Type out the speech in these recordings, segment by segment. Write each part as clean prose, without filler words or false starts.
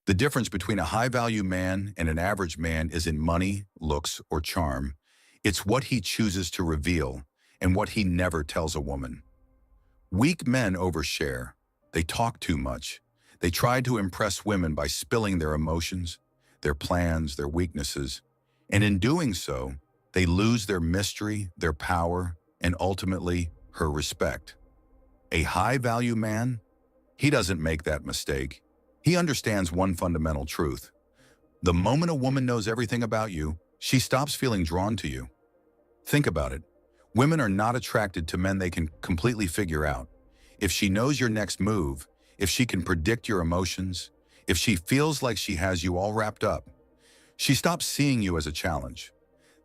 The difference between a high-value man and an average man is in money, looks, or charm. It's what he chooses to reveal and what he never tells a woman. Weak men overshare. They talk too much. They try to impress women by spilling their emotions, their plans, their weaknesses. And in doing so, they lose their mystery, their power, and ultimately, her respect. A high-value man, he doesn't make that mistake. He understands one fundamental truth. The moment a woman knows everything about you, she stops feeling drawn to you. Think about it. Women are not attracted to men they can completely figure out. If she knows your next move, if she can predict your emotions, if she feels like she has you all wrapped up, she stops seeing you as a challenge.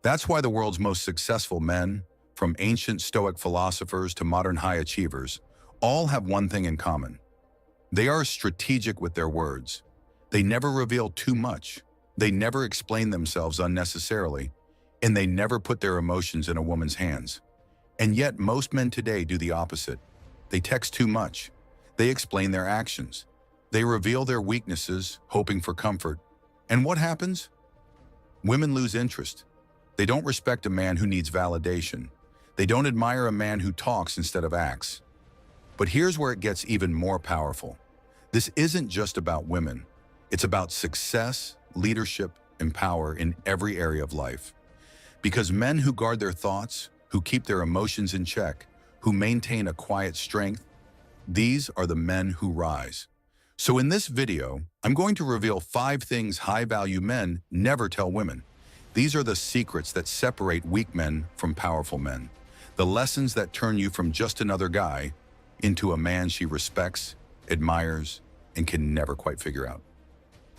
That's why the world's most successful men, from ancient Stoic philosophers to modern high achievers, all have one thing in common. They are strategic with their words. They never reveal too much. They never explain themselves unnecessarily, and they never put their emotions in a woman's hands. And yet most men today do the opposite. They text too much. They explain their actions. They reveal their weaknesses, hoping for comfort. And what happens? Women lose interest. They don't respect a man who needs validation. They don't admire a man who talks instead of acts. But here's where it gets even more powerful. This isn't just about women. It's about success, leadership, and power in every area of life. Because men who guard their thoughts, who keep their emotions in check, who maintain a quiet strength, these are the men who rise. So in this video, I'm going to reveal 5 things high-value men never tell women. These are the secrets that separate weak men from powerful men. The lessons that turn you from just another guy into a man she respects, admires, and can never quite figure out.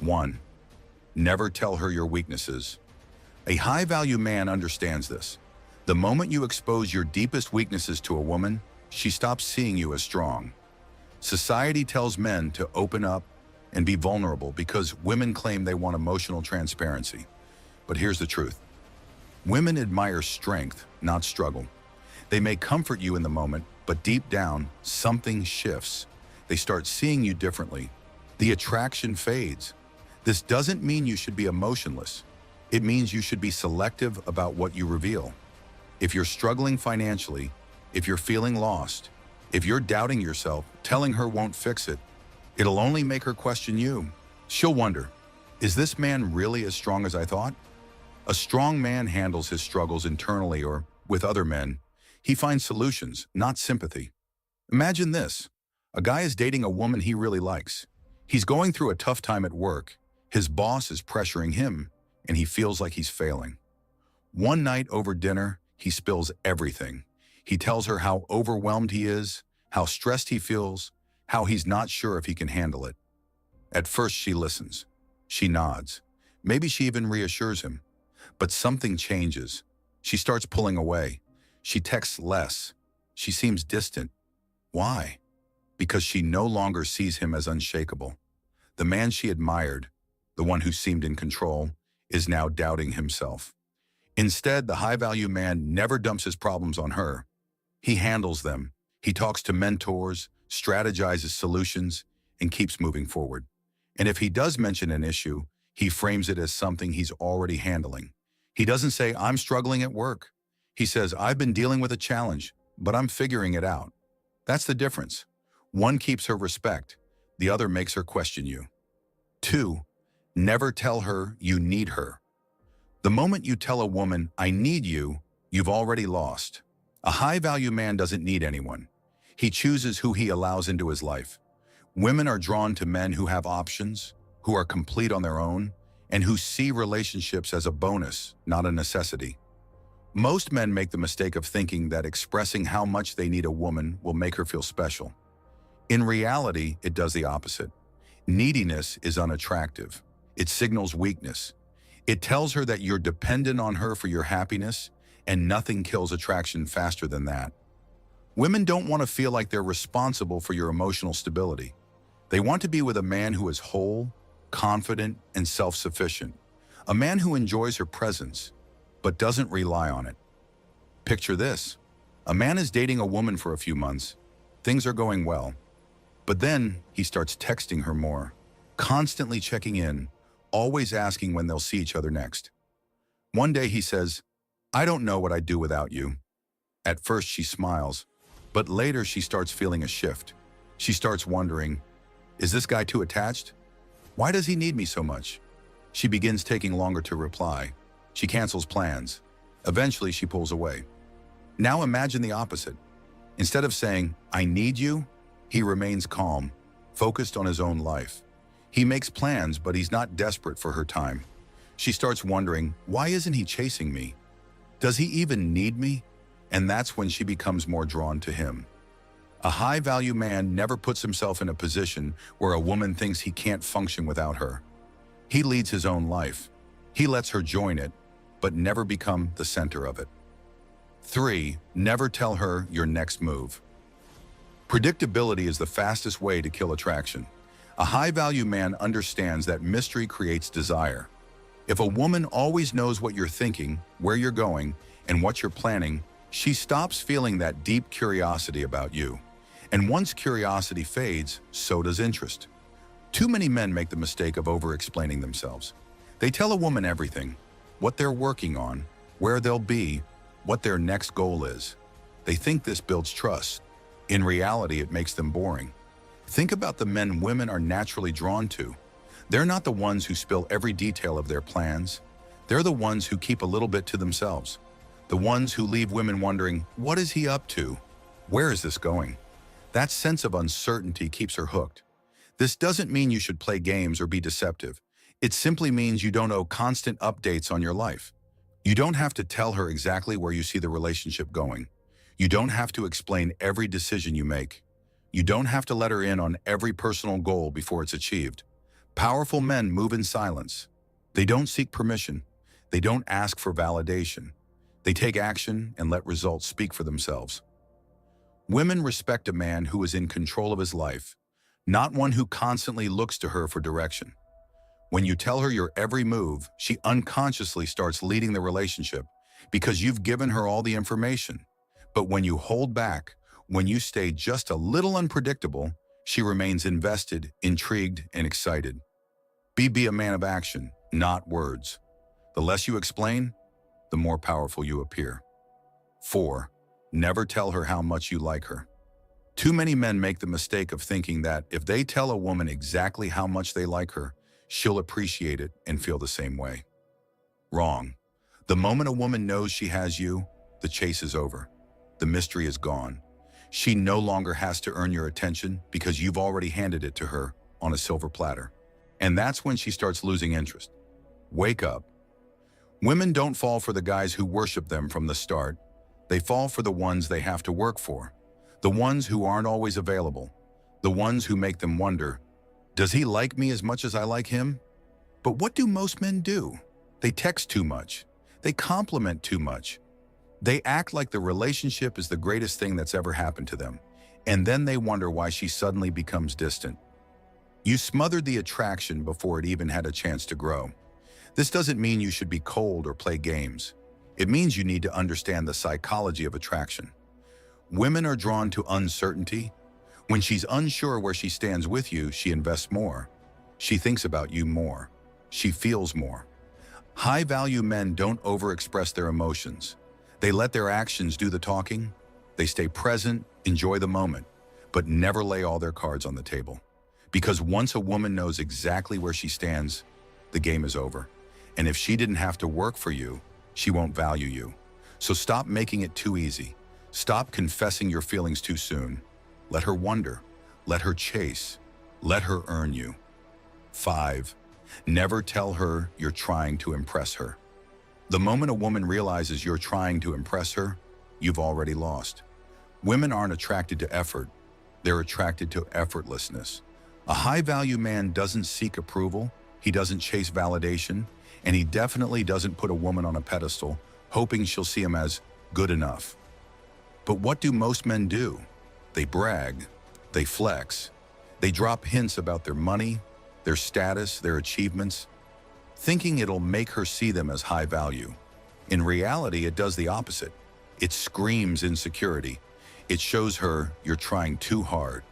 1. Never tell her your weaknesses. A high-value man understands this. The moment you expose your deepest weaknesses to a woman, she stops seeing you as strong. Society tells men to open up and be vulnerable because women claim they want emotional transparency. But here's the truth. Women admire strength, not struggle. They may comfort you in the moment, but deep down, something shifts. They start seeing you differently. The attraction fades. This doesn't mean you should be emotionless. It means you should be selective about what you reveal. If you're struggling financially, if you're feeling lost, if you're doubting yourself, telling her won't fix it. It'll only make her question you. She'll wonder, is this man really as strong as I thought? A strong man handles his struggles internally or with other men. He finds solutions, not sympathy. Imagine this. A guy is dating a woman he really likes. He's going through a tough time at work. His boss is pressuring him, and he feels like he's failing. One night over dinner, he spills everything. He tells her how overwhelmed he is, how stressed he feels, how he's not sure if he can handle it. At first, she listens. She nods. Maybe she even reassures him. But something changes. She starts pulling away. She texts less. She seems distant. Why? Because she no longer sees him as unshakable. The man she admired, the one who seemed in control, is now doubting himself. Instead, the high-value man never dumps his problems on her. He handles them. He talks to mentors, strategizes solutions, and keeps moving forward. And if he does mention an issue, he frames it as something he's already handling. He doesn't say, "I'm struggling at work." He says, "I've been dealing with a challenge, but I'm figuring it out." That's the difference. One keeps her respect. The other makes her question you. 2. Never tell her you need her. The moment you tell a woman, "I need you," you've already lost. A high-value man doesn't need anyone. He chooses who he allows into his life. Women are drawn to men who have options, who are complete on their own, and who see relationships as a bonus, not a necessity. Most men make the mistake of thinking that expressing how much they need a woman will make her feel special. In reality, it does the opposite. Neediness is unattractive. It signals weakness. It tells her that you're dependent on her for your happiness, and nothing kills attraction faster than that. Women don't want to feel like they're responsible for your emotional stability. They want to be with a man who is whole, confident, and self-sufficient. A man who enjoys her presence, but doesn't rely on it. Picture this. A man is dating a woman for a few months. Things are going well. But then he starts texting her more, constantly checking in, always asking when they'll see each other next. One day he says, "I don't know what I'd do without you." At first she smiles, but later she starts feeling a shift. She starts wondering, is this guy too attached? Why does he need me so much? She begins taking longer to reply. She cancels plans. Eventually she pulls away. Now imagine the opposite. Instead of saying, "I need you," he remains calm, focused on his own life. He makes plans, but he's not desperate for her time. She starts wondering, why isn't he chasing me? Does he even need me? And that's when she becomes more drawn to him. A high-value man never puts himself in a position where a woman thinks he can't function without her. He leads his own life. He lets her join it, but never become the center of it. 3. Never tell her your next move. Predictability is the fastest way to kill attraction. A high-value man understands that mystery creates desire. If a woman always knows what you're thinking, where you're going, and what you're planning, she stops feeling that deep curiosity about you. And once curiosity fades, so does interest. Too many men make the mistake of over-explaining themselves. They tell a woman everything, what they're working on, where they'll be, what their next goal is. They think this builds trust. In reality, it makes them boring. Think about the men women are naturally drawn to. They're not the ones who spill every detail of their plans. They're the ones who keep a little bit to themselves. The ones who leave women wondering, what is he up to? Where is this going? That sense of uncertainty keeps her hooked. This doesn't mean you should play games or be deceptive. It simply means you don't owe constant updates on your life. You don't have to tell her exactly where you see the relationship going. You don't have to explain every decision you make. You don't have to let her in on every personal goal before it's achieved. Powerful men move in silence. They don't seek permission. They don't ask for validation. They take action and let results speak for themselves. Women respect a man who is in control of his life, not one who constantly looks to her for direction. When you tell her your every move, she unconsciously starts leading the relationship because you've given her all the information. But when you hold back, when you stay just a little unpredictable, she remains invested, intrigued, and excited. Be a man of action, not words. The less you explain, the more powerful you appear. 4. Never tell her how much you like her. Too many men make the mistake of thinking that if they tell a woman exactly how much they like her, she'll appreciate it and feel the same way. Wrong. The moment a woman knows she has you, the chase is over. The mystery is gone. She no longer has to earn your attention because you've already handed it to her on a silver platter. And that's when she starts losing interest. Wake up. Women don't fall for the guys who worship them from the start. They fall for the ones they have to work for. The ones who aren't always available. The ones who make them wonder, does he like me as much as I like him? But what do most men do? They text too much. They compliment too much. They act like the relationship is the greatest thing that's ever happened to them. And then they wonder why she suddenly becomes distant. You smothered the attraction before it even had a chance to grow. This doesn't mean you should be cold or play games. It means you need to understand the psychology of attraction. Women are drawn to uncertainty. When she's unsure where she stands with you, she invests more. She thinks about you more. She feels more. High-value men don't overexpress their emotions. They let their actions do the talking. They stay present, enjoy the moment, but never lay all their cards on the table. Because once a woman knows exactly where she stands, the game is over. And if she didn't have to work for you, she won't value you. So stop making it too easy. Stop confessing your feelings too soon. Let her wonder. Let her chase. Let her earn you. 5. Never tell her you're trying to impress her. The moment a woman realizes you're trying to impress her, you've already lost. Women aren't attracted to effort. They're attracted to effortlessness. A high-value man doesn't seek approval. He doesn't chase validation. And he definitely doesn't put a woman on a pedestal, hoping she'll see him as good enough. But what do most men do? They brag. They flex. They drop hints about their money, their status, their achievements, thinking it'll make her see them as high value. In reality, it does the opposite. It screams insecurity. It shows her you're trying too hard.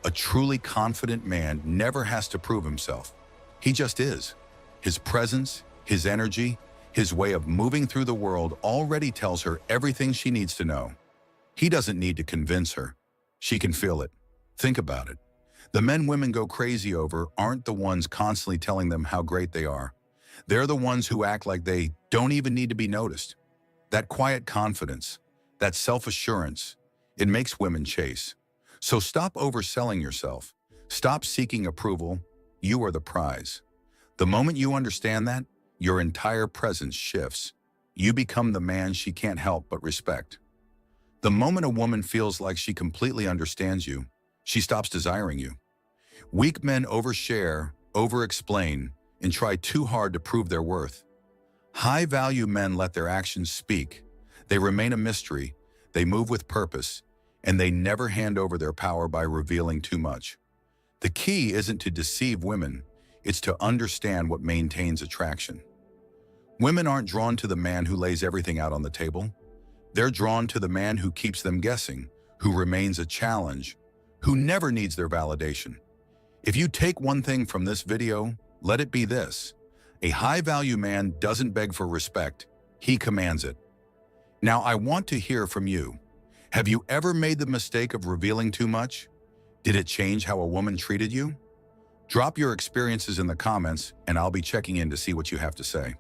A truly confident man never has to prove himself. He just is. His presence, his energy, his way of moving through the world already tells her everything she needs to know. He doesn't need to convince her. She can feel it. Think about it. The men women go crazy over aren't the ones constantly telling them how great they are. They're the ones who act like they don't even need to be noticed. That quiet confidence, that self-assurance, it makes women chase. So stop overselling yourself. Stop seeking approval. You are the prize. The moment you understand that, your entire presence shifts. You become the man she can't help but respect. The moment a woman feels like she completely understands you, she stops desiring you. Weak men overshare, over-explain, and try too hard to prove their worth. High-value men let their actions speak. They remain a mystery, they move with purpose, and they never hand over their power by revealing too much. The key isn't to deceive women, it's to understand what maintains attraction. Women aren't drawn to the man who lays everything out on the table. They're drawn to the man who keeps them guessing, who remains a challenge, who never needs their validation. If you take one thing from this video, let it be this. A high-value man doesn't beg for respect, he commands it. Now, I want to hear from you. Have you ever made the mistake of revealing too much? Did it change how a woman treated you? Drop your experiences in the comments, and I'll be checking in to see what you have to say.